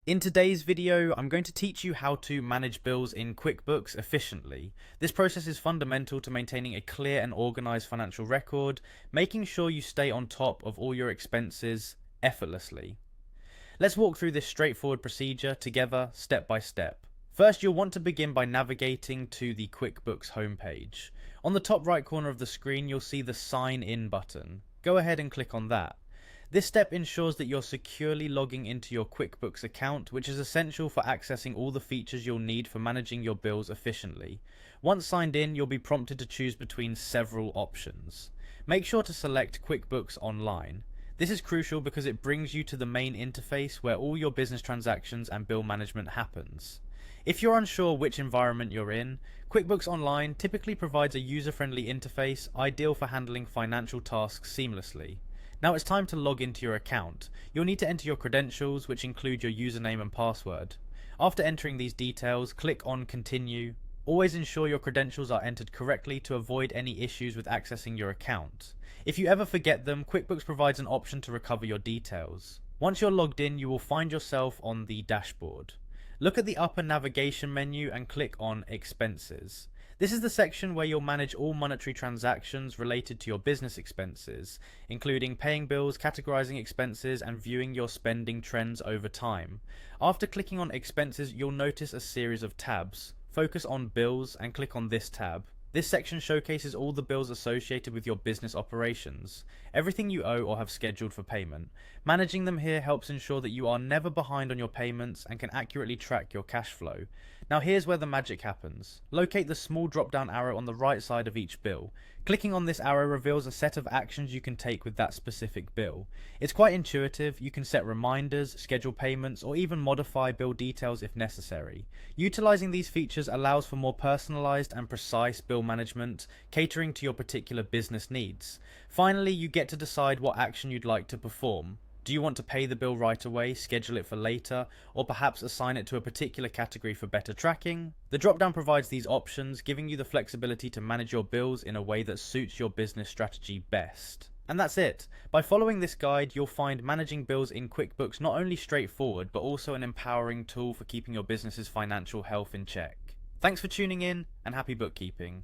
In today's video, I'm going to teach you how to manage bills in QuickBooks efficiently. This process is fundamental to maintaining a clear and organized financial record, making sure you stay on top of all your expenses effortlessly. Let's walk through this straightforward procedure together, step by step. First, you'll want to begin by navigating to the QuickBooks homepage. On the top right corner of the screen, you'll see the Sign In button. Go ahead and click on that. This step ensures that you're securely logging into your QuickBooks account, which is essential for accessing all the features you'll need for managing your bills efficiently. Once signed in, you'll be prompted to choose between several options. Make sure to select QuickBooks Online. This is crucial because it brings you to the main interface where all your business transactions and bill management happens. If you're unsure which environment you're in, QuickBooks Online typically provides a user-friendly interface ideal for handling financial tasks seamlessly. Now it's time to log into your account. You'll need to enter your credentials, which include your username and password. After entering these details, click on Continue. Always ensure your credentials are entered correctly to avoid any issues with accessing your account. If you ever forget them, QuickBooks provides an option to recover your details. Once you're logged in, you will find yourself on the dashboard. Look at the upper navigation menu and click on Expenses. This is the section where you'll manage all monetary transactions related to your business expenses, including paying bills, categorizing expenses, and viewing your spending trends over time. After clicking on Expenses, you'll notice a series of tabs. Focus on Bills and click on this tab. This section showcases all the bills associated with your business operations, everything you owe or have scheduled for payment. Managing them here helps ensure that you are never behind on your payments and can accurately track your cash flow. Now here's where the magic happens. Locate the small drop-down arrow on the right side of each bill. Clicking on this arrow reveals a set of actions you can take with that specific bill. It's quite intuitive. You can set reminders, schedule payments, or even modify bill details if necessary. Utilizing these features allows for more personalized and precise bill management, catering to your particular business needs. Finally, you get to decide what action you'd like to perform. Do you want to pay the bill right away, schedule it for later, or perhaps assign it to a particular category for better tracking? The drop-down provides these options, giving you the flexibility to manage your bills in a way that suits your business strategy best. And that's it. By following this guide, you'll find managing bills in QuickBooks not only straightforward, but also an empowering tool for keeping your business's financial health in check. Thanks for tuning in, and happy bookkeeping.